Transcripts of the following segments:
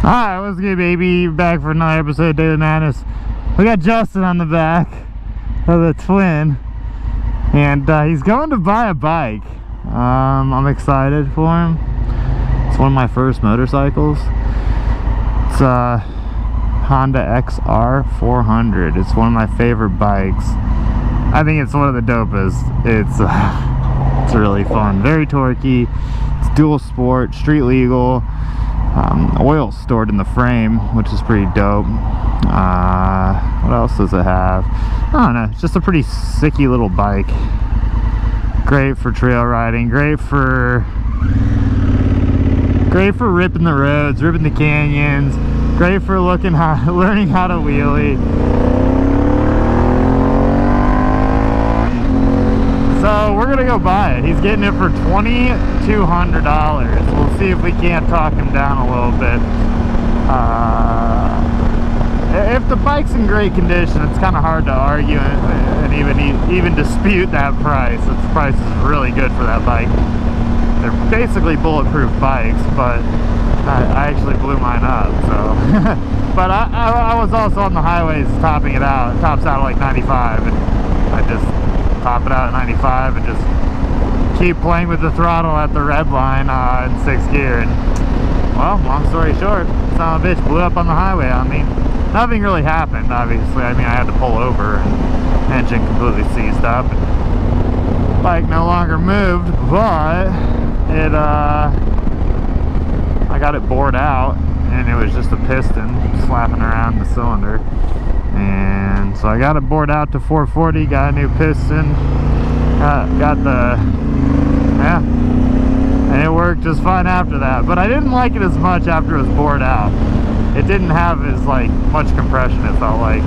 Alright, what's good, baby? Back for another episode of Daily Madness. We got Justin on the back of the twin, and he's going to buy a bike. I'm excited for him. It's one of my first motorcycles. It's a Honda xr400. It's one of my favorite bikes. I think it's one of the dopest. It's really fun, very torquey. It's dual sport, street legal. Oil stored in the frame, which is pretty dope. What else does it have? I don't know. It's just a pretty sicky little bike. Great for trail riding. Great for ripping the roads, ripping the canyons. Great for learning how to wheelie. So we're gonna go buy it. He's getting it for $2,200. We'll see if we can't talk him down a little bit. If the bike's in great condition, it's kind of hard to argue and even dispute that price. The price is really good for that bike. They're basically bulletproof bikes, but I actually blew mine up. So, but I was also on the highways topping it out. It tops out at like 95, and I just top it out at 95 and just keep playing with the throttle at the red line in 6th gear. And well, long story short, son of a bitch blew up on the highway on me. Nothing really happened, obviously. I mean, I had to pull over and engine completely seized up. Bike no longer moved, but it I got it bored out, and it was just a piston slapping around the cylinder. And so I got it bored out to 440, got a new piston, and it worked just fine after that. But I didn't like it as much after it was bored out. It didn't have as much compression, it felt like.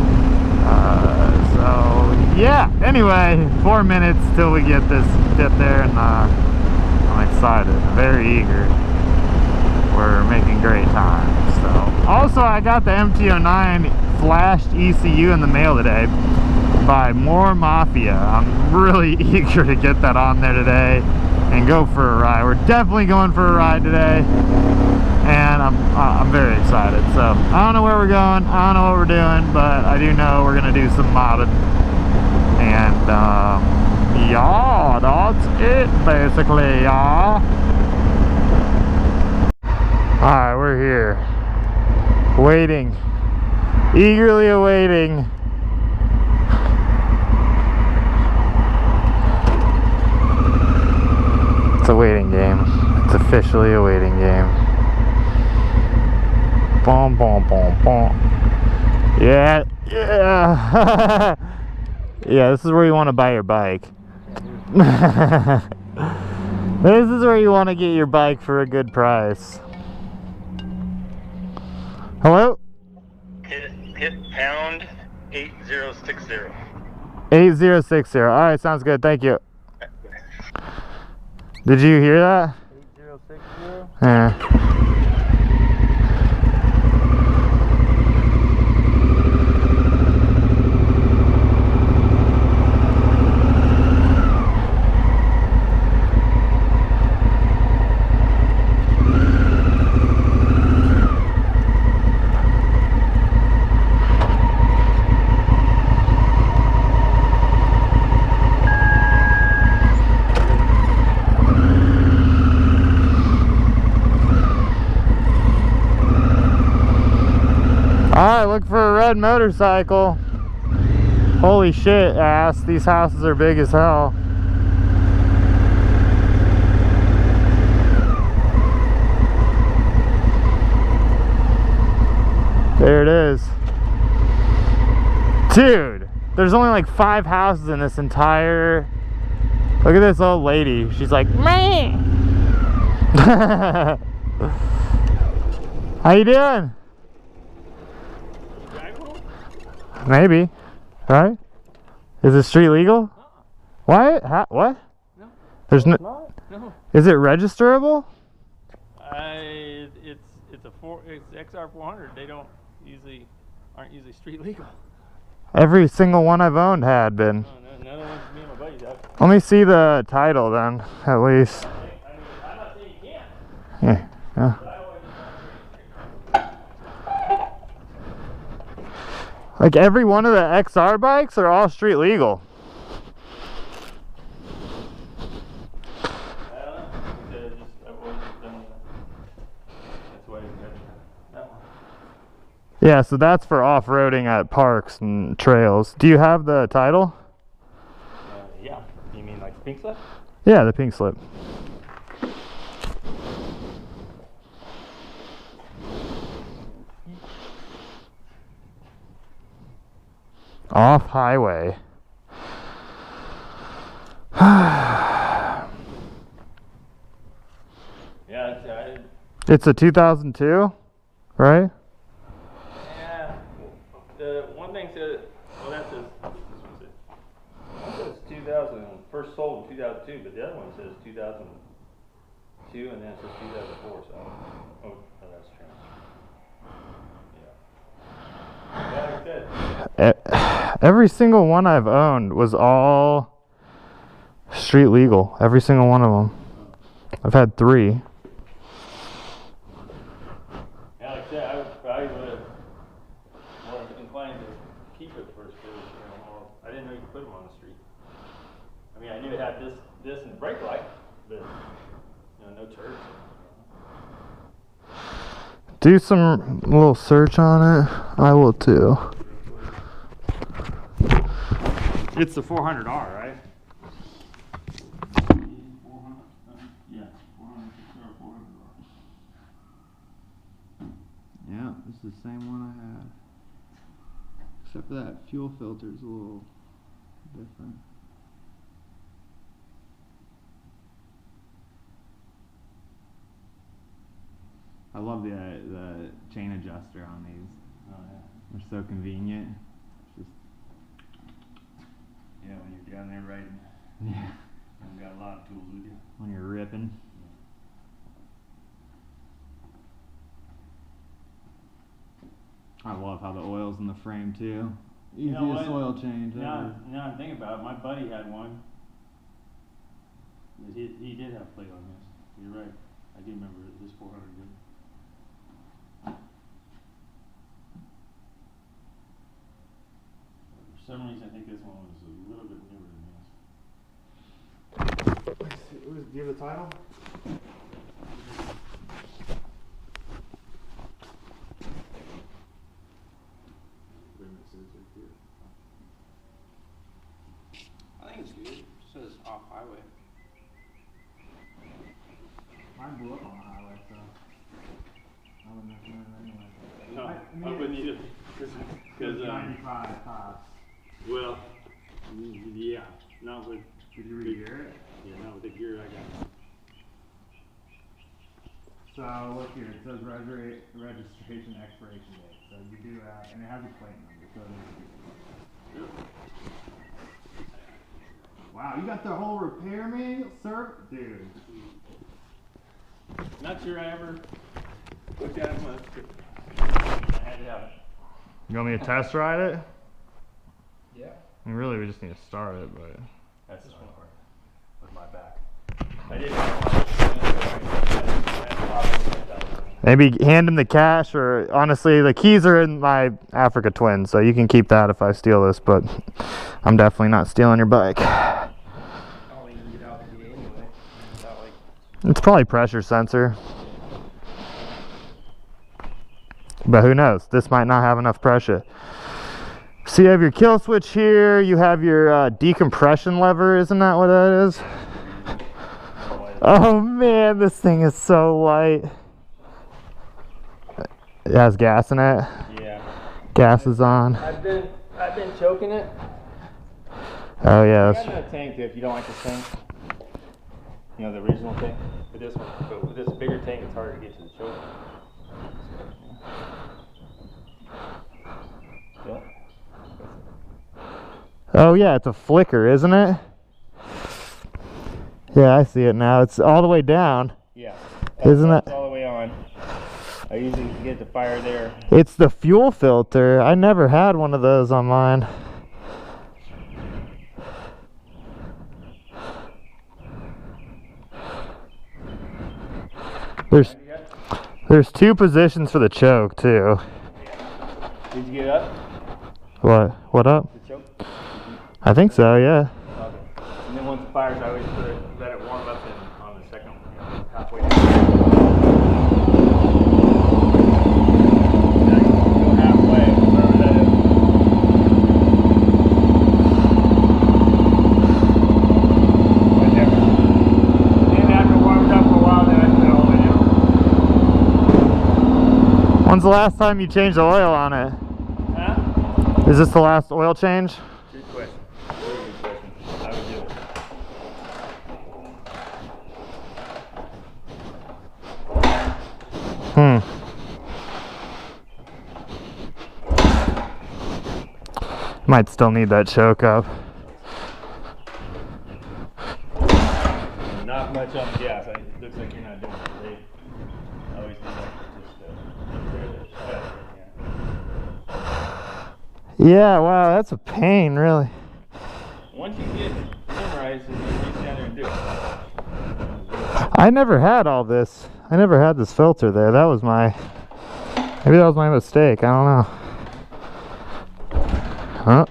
So yeah, anyway, 4 minutes till we get there, and I'm excited, very eager. We're making great time. So also, I got the MT-09 flashed ECU in the mail today by More Mafia. I'm really eager to get that on there today and go for a ride. We're definitely going for a ride today, and I'm very excited. So I don't know where we're going, I don't know what we're doing, but I do know we're gonna do some modding, and yeah, that's it basically, y'all. Alright, we're here, waiting, eagerly awaiting. It's a waiting game. It's officially a waiting game. Boom, boom, boom, boom. Yeah, yeah. Yeah, this is where you want to buy your bike. This is where you want to get your bike for a good price. Hello? Hit pound 8060. 8060. Alright, sounds good. Thank you. Did you hear that? 8060? Yeah. Alright, look for a red motorcycle. Holy shit, ass. These houses are big as hell. There it is. Dude, there's only like 5 houses in this entire... Look at this old lady. She's like, man. How you doing? Maybe, right? Is it street legal? What? What? No. There's no. No. Is it registerable? It's XR400. They aren't usually street legal. Every single one I've owned had been. No, none of the ones me and my buddies have. Let me see the title then, at least. I'm not saying you can't. Yeah. Yeah. Like every one of the XR bikes are all street legal. Yeah, so that's for off-roading at parks and trails. Do you have the title? Yeah. You mean like the pink slip? Yeah, the pink slip. Off highway. Yeah, it's a 2002, right? Yeah. The one thing said, well, that says, one says 2000, first sold in 2002, but the other one says 2002, and then it says 2004. So, oh, that's true. Yeah. Yeah, like I said. Every single one I've owned was all street legal. Every single one of them. I've had 3. Yeah, like I said, I would probably would more inclined to keep it first because I didn't know you could put them on the street. I mean, I knew it had this and the brake light, but no turds. Do some little search on it. I will too. It's the 400R, right? Yeah, 400 xr400R. Yeah, this is the same one I had. Except for that fuel filter is a little different. I love the chain adjuster on these. Oh yeah. They're so convenient. It's just when you're down there riding. Yeah. You've got a lot of tools with you. When you're ripping. I love how the oil's in the frame too. Easiest oil change ever. Now I'm thinking about it, my buddy had one. He did have plate on this. You're right. I do remember this 400 did. For some reason, I think this one was a little bit newer than this. Do you have the title? I think it's good. It says off highway. Mine blew up on the highway, so I wouldn't recommend it anyway. No, I wouldn't either. Because 95 tops. well, yeah, not with. Did you re-gear it? Yeah, not with the gear I got. So look here, it says registration expiration date. So you do have, and it has a plate number. So Yep. wow, you got the whole repair manual, sir, dude. Not sure I ever looked at it much, but I had to have it. You want me to test ride it? Yeah. I mean, really, we just need to start it, but That's this one part with my back. maybe hand him the cash, or honestly, the keys are in my Africa Twin, so you can keep that if I steal this, but I'm definitely not stealing your bike. It's probably pressure sensor. But who knows? This might not have enough pressure. So you have your kill switch here. You have your decompression lever. Isn't that what that is? Oh man, this thing is so light. It has gas in it. Yeah. Gas is on. I've been choking it. Oh yeah. I got another tank if you don't like the tank. You know, the original tank. With this one, but with this bigger tank, it's harder to get to the choke. Yeah. Oh yeah, it's a flicker, isn't it? Yeah, I see it now. It's all the way down. Yeah. Isn't it? All the way on. I usually get the fire there. It's the fuel filter. I never had one of those on mine. There's 2 positions for the choke too. Did you get it up? What up? The choke? I think so, yeah. Okay. And then once it fires, I always let it warm up and on the second, halfway down. Then I go halfway, wherever that is. Right there. And after it warms up for a while, then I put it all the way down. When's the last time you changed the oil on it? Huh? Is this the last oil change? Good question. Very good question. I would do it. Might still need that choke up. Not much on the gas. It looks like you're not doing it. They always do like just Yeah, wow, that's a pain, really. once you get memorized, you stand there and do it. I never had all this. I never had this filter there. That was my... Maybe that was my mistake. I don't know. Huh?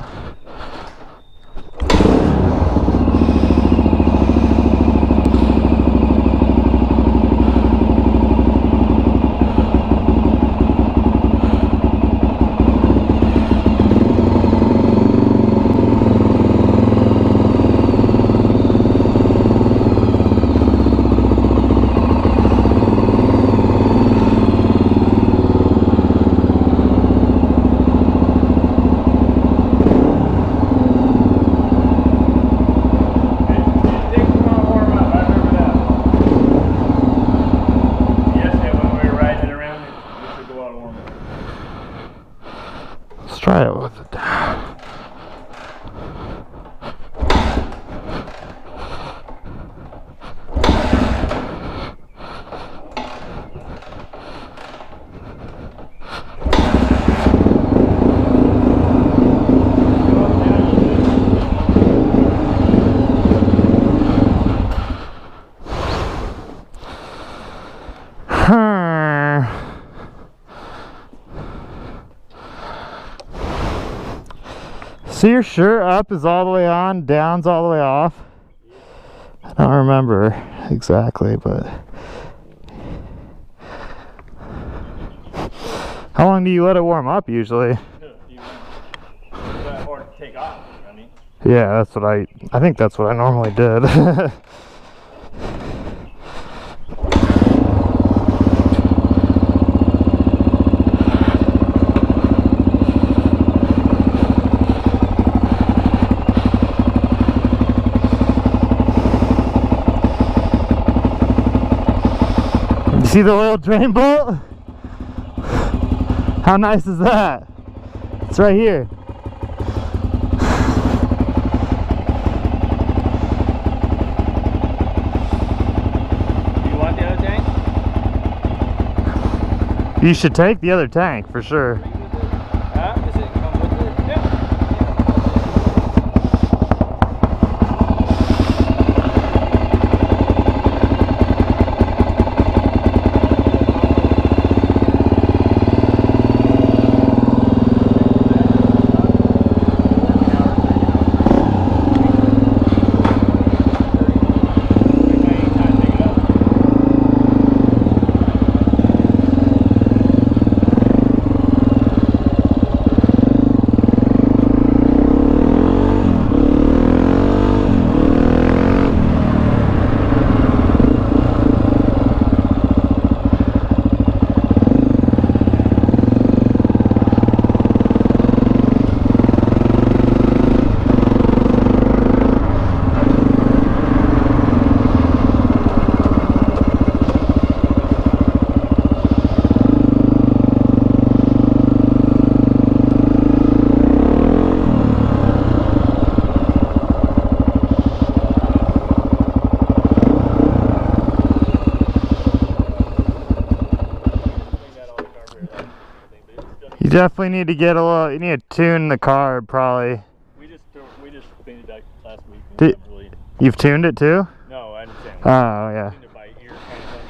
Try it with it. So you're sure up is all the way on, down's all the way off? I don't remember exactly, but... How long do you let it warm up usually? Or take off, I mean. Yeah, that's what I think that's what I normally did. See the oil drain bolt? How nice is that? It's right here. Do you want the other tank? You should take the other tank for sure. Huh? Does it come with it? Yeah. You definitely need to get a little, you need to tune the carb probably. We just cleaned it that last week. You've tuned it too? No, I understand. Oh yeah. Cleaned it by ear kind of thing.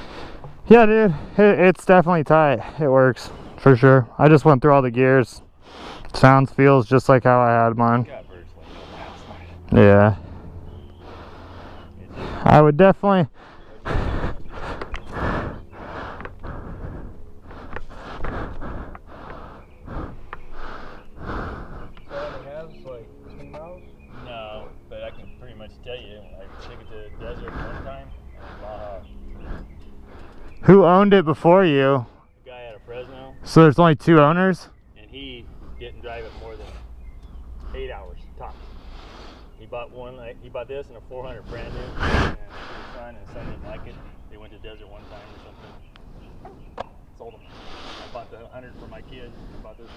Yeah dude, it's definitely tight. It works for sure. I just went through all the gears. Sounds, feels just like how I had mine. Got virtually no maps. Yeah. I would definitely. No, but I can pretty much tell you, I took it to the desert one time, and Who owned it before you? the guy out of Fresno, So there's only 2 owners? and he didn't drive it more than 8 hours tops. He bought one, he bought this and a 400 brand new, and his son didn't like it. They went to the desert one time or something. Sold them. I bought the 100 for my kid. I bought this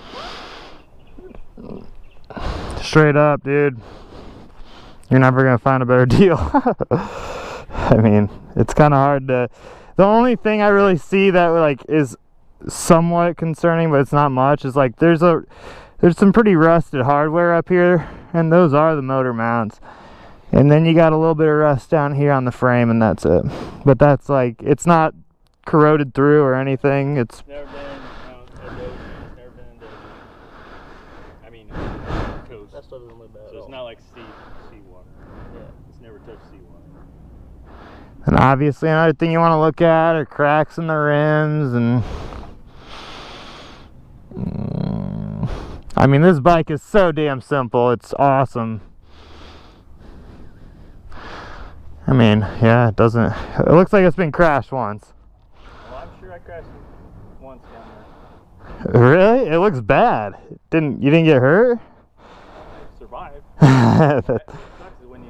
one. Straight up, dude. You're never gonna find a better deal. I mean, it's kind of hard to. The only thing I really see that like is somewhat concerning, but it's not much, is like there's some pretty rusted hardware up here, and those are the motor mounts. And then you got a little bit of rust down here on the frame, and that's it. But that's like, it's not corroded through or anything. It's Never been, it's never been in Dover. I mean, coast. That stuff doesn't look bad. So it's not like seawater. Yeah, it's never touched seawater. And obviously another thing you want to look at are cracks in the rims, and I mean, this bike is so damn simple. It's awesome. I mean, yeah, it looks like it's been crashed once. Well, I'm sure I crashed once down there. Really? It looks bad. You didn't get hurt? I survived. What sucks is when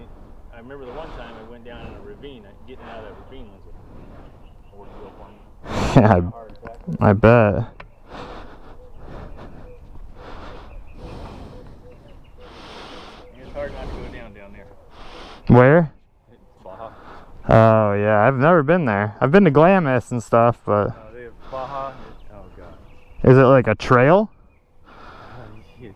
I remember the one time I went down in a ravine. Getting out of that ravine was a ordeal for me. Yeah, Heart attack. I bet. It's hard not to go down there. Where? Baja. Oh yeah, I've never been there. I've been to Glamis and stuff, but They have Baja. Oh god. is it like a trail?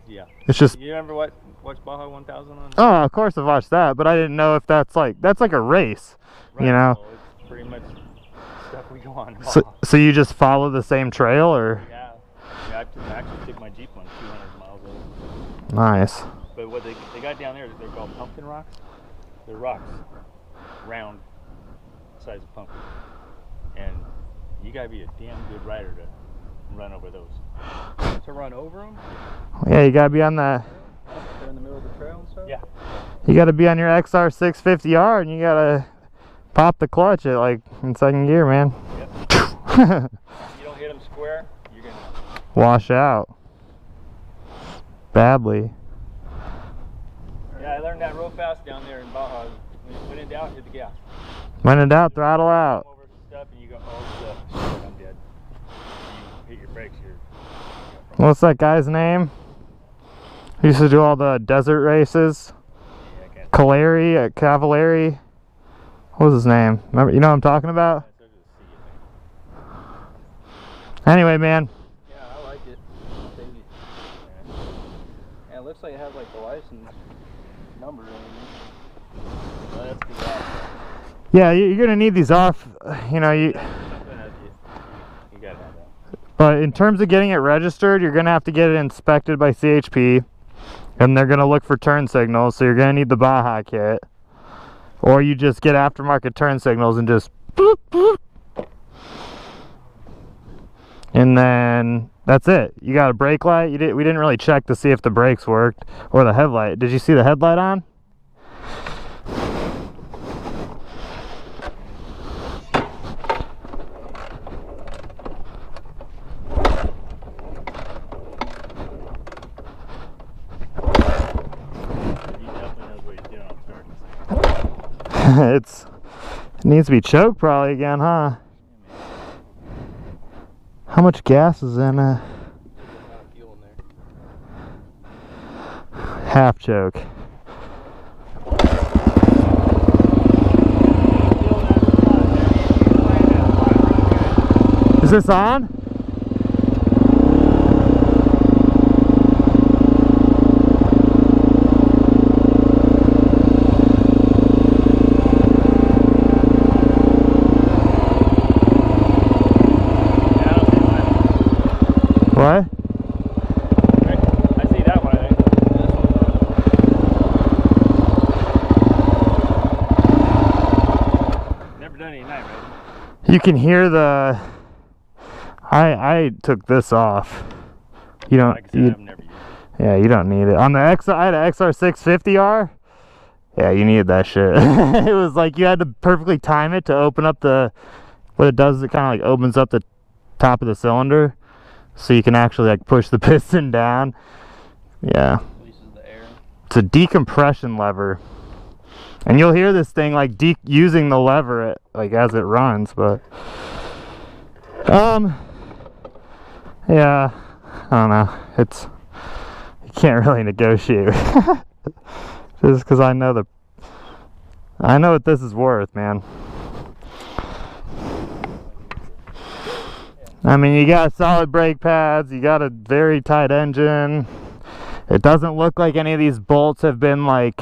Yeah. It's just. You remember watch Baja 1000 on? Oh, of course I've watched that, but I didn't know if that's like a race, Right, you know. so it's pretty much stuff we go on. So you just follow the same trail, or? Yeah. I actually took my Jeep on 200 miles over. Nice. But what they got down there, they're called pumpkin rocks. They're rocks, round, size of pumpkin, and you gotta be a damn good rider to run over those. To run over them? Yeah, you gotta be on the. They're in the middle of the trail and stuff? Yeah. You gotta be on your xr400, and you gotta pop the clutch at like in second gear, man. Yep. If you don't hit them square, you're gonna Wash out. Badly. Yeah, I learned that real fast down there in Baja. When in doubt, hit the gas. When in doubt, throttle out. Come over stuff and you go, oh shit, I'm dead. You hit your brakes, What's that guy's name? He used to do all the desert races. yeah, I can't. Cavallari. What was his name? Remember? You know what I'm talking about? Anyway, man. Yeah, I like it. Yeah, it looks like it has like the license number in it. Well, that's good. Yeah, you're gonna need these off. You know, Something that you gotta have that. But in terms of getting it registered, you're gonna have to get it inspected by CHP, and they're gonna look for turn signals. So you're gonna need the Baja kit, or you just get aftermarket turn signals and just boop, boop. And then that's it. You got a brake light. We didn't really check to see if the brakes worked or the headlight. Did you see the headlight on? It needs to be choked probably again, huh? How much gas is in a half choke? Is this on? I What? see You can hear the. I took this off. You don't. Like I said, I've never used it. Yeah, you don't need it on the XR. I had an XR650R. Yeah, you needed that shit. It was like you had to perfectly time it to open up the. What it does is it kind of like opens up the top of the cylinder, so you can actually like push the piston down. Yeah. Releases the air. It's a decompression lever, and you'll hear this thing like using the lever like as it runs, but yeah, I don't know. It's you can't really negotiate just because I know what this is worth, man. I mean, you got solid brake pads, you got a very tight engine. It doesn't look like any of these bolts have been like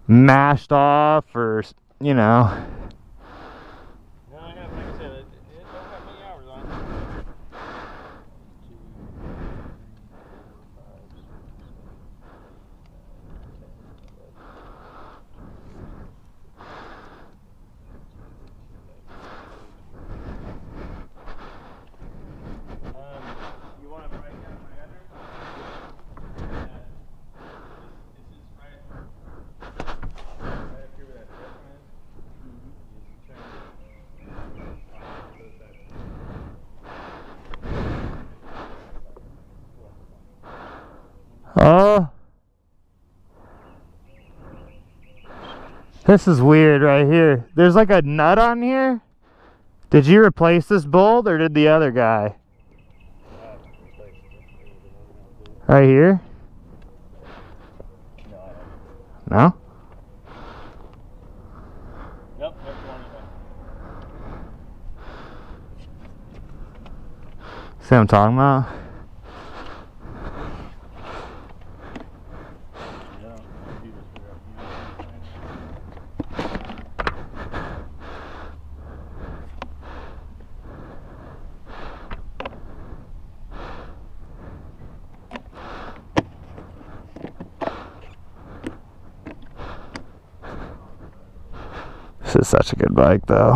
mashed off or, you know. No, I have, like I said, it don't have many hours on it. You want to break down my address? This is right up here where that adjustment is. You turn Oh, this is weird right here. There's like a nut on here. Did you replace this bolt or did the other guy? Right here? No? Nope, that's one of them. See what I'm talking about? This is such a good bike though.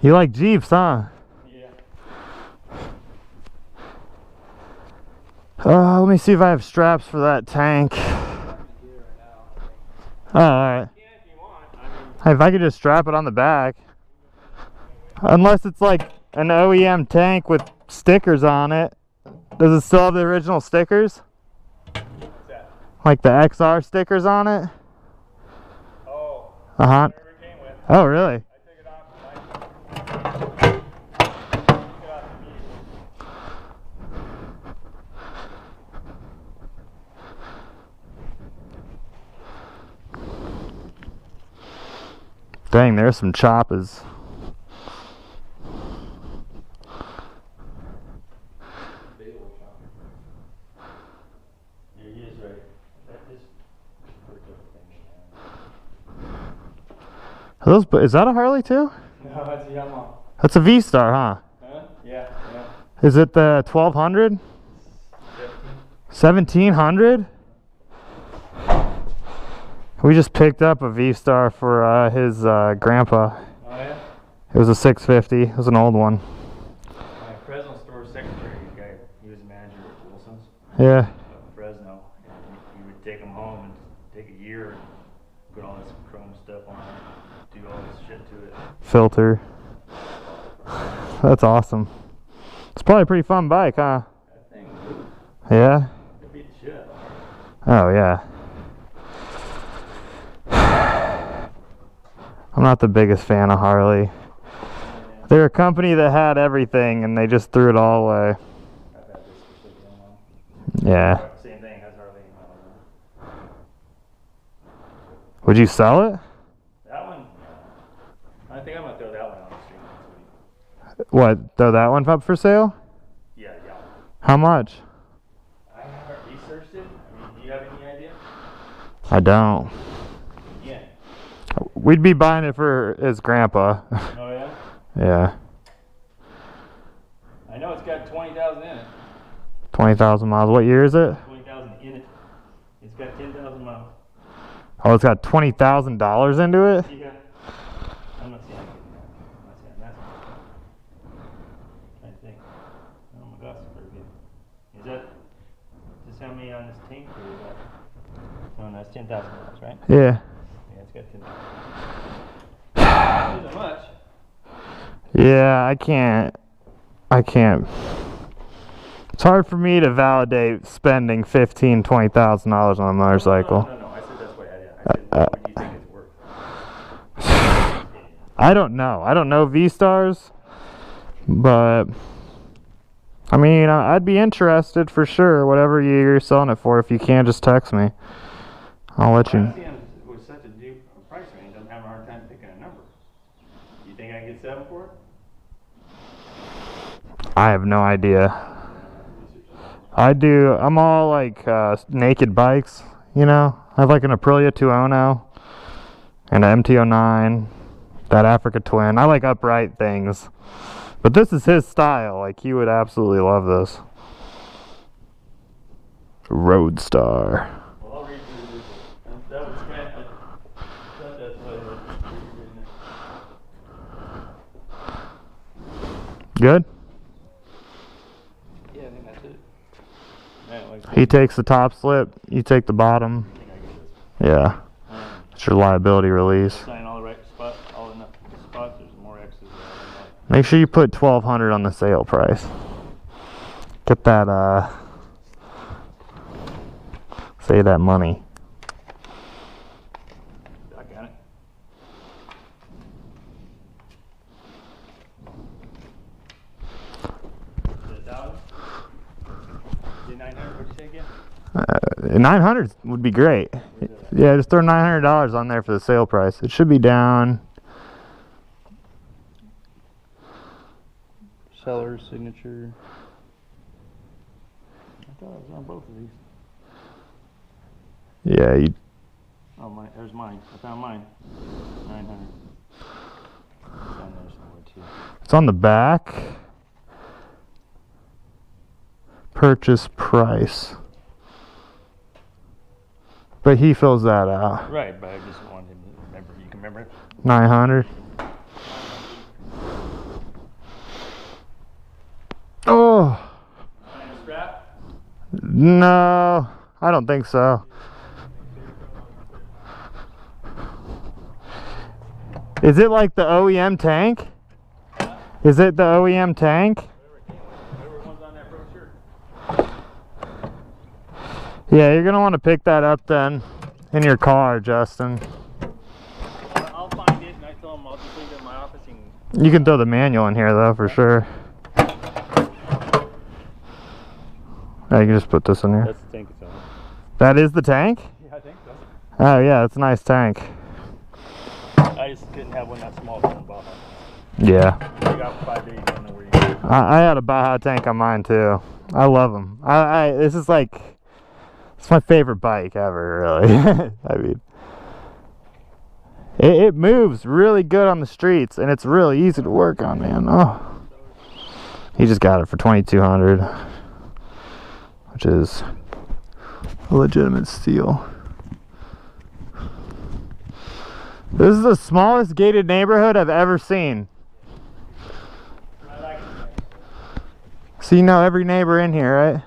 You like Jeeps, huh? Yeah. Let me see if I have straps for that tank. Oh, alright. Yeah, if you want. I mean, Hey, if I could just strap it on the back. Unless it's like an OEM tank with stickers on it. Does it still have the original stickers? what's that? Like the XR stickers on it? Oh, Uh-huh. whatever it came with. Oh, really? I took it off the bike. Took it off the vehicle. Dang, there's some choppers. Yeah, he is right. That is Are those, is that a Harley too? No, that's a Yamaha. That's a V-Star, huh? Huh? Yeah, yeah. Is it the 1200? 1700? We just picked up a V-Star for his grandpa. Oh, yeah? It was a 650. It was an old one. My Fresno store secretary guy, he was a manager at Wilson's Yeah. up in Fresno. And he would take them home and take a year and put all this chrome stuff on it, do all this shit to it. Filter. That's awesome. It's probably a pretty fun bike, huh? That thing moved. Yeah? It beat the shit out of it. Oh, yeah. I'm not the biggest fan of Harley. They're a company that had everything and they just threw it all away. I've had this for so long. Yeah. Same thing, has hardly any miles on it. Would you sell it? That one, I think I'm gonna throw that one on the street next week. What, throw that one up for sale? Yeah, yeah. How much? I haven't researched it. I mean, do you have any idea? I don't. Yeah. We'd be buying it for his grandpa. Oh yeah? Yeah. know it's got 20,000 in it. 20,000 miles. What year is it? 20,000 in it. It's got 10,000 miles. Oh, it's got $20,000 into it? Yeah. I'm not seeing that. I'm not seeing that. I'm trying to think. Oh my gosh, it's pretty good. Is that just how many on this tank or is that? Oh, no, that's 10,000 miles, right? Yeah. Yeah, it's got 10,000. Isn't much. Yeah, I can't. It's hard for me to validate spending $15,000, $20,000 on a motorcycle. No. I said that's what I said, what would you think it's worth? I don't know. I don't know V-Stars, but I mean, I'd be interested for sure. Whatever you're selling it for, if you can, just text me. I'll let you. With such a deep price range, I'm having a hard time picking a number. You think I can get 7 for it? I have no idea. I'm all like naked bikes, you know. I have like an Aprilia 200 and an MT-09, that Africa Twin. I like upright things. But this is his style. Like, he would absolutely love this. Roadstar. Well, I'll read through this. That was kind of, that's what Good? Yeah, I think that's it. He takes the top slip, you take the bottom. I think I get this. Yeah. It's your liability release. Sign all the right spots, all enough spots. There's more X's there. Make sure you put $1,200 on the sale price. Get that, save that money. I got it. Is it 1,000? Is it 900? What'd you say again? 900 would be great. Yeah, just throw $900 on there for the sale price. It should be down. Seller's signature. I thought it was on both of these. Yeah, you. Oh, there's mine. I found mine. 900. It's on there somewhere too. It's on the back. Purchase price. But he fills that out. Right, but I just wanted to remember. You can remember it? 900. Oh. Strap? No, I don't think so. Is it like the OEM tank? Is it the OEM tank? Whatever one's on that brochure. Yeah, you're gonna want to pick that up then in your car, Justin. I'll find it and I tell them I'll just leave it in my office. You can throw the manual in here though, for sure. Yeah, you can just put this in here. That's the tank it's on. That is the tank? Yeah, I think so. Oh yeah, it's a nice tank. I just couldn't have one that small from Baja. Yeah. I got 5 days, I don't know where you go. I had a Baja tank on mine too. I love them. This is like, it's my favorite bike ever, really. I mean, it moves really good on the streets and it's really easy to work on, man. Oh, he just got it for $2,200, which is a legitimate steal. This is the smallest gated neighborhood I've ever seen. I like it. So you know every neighbor in here, right?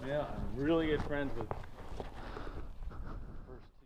Yeah, I'm really good friends with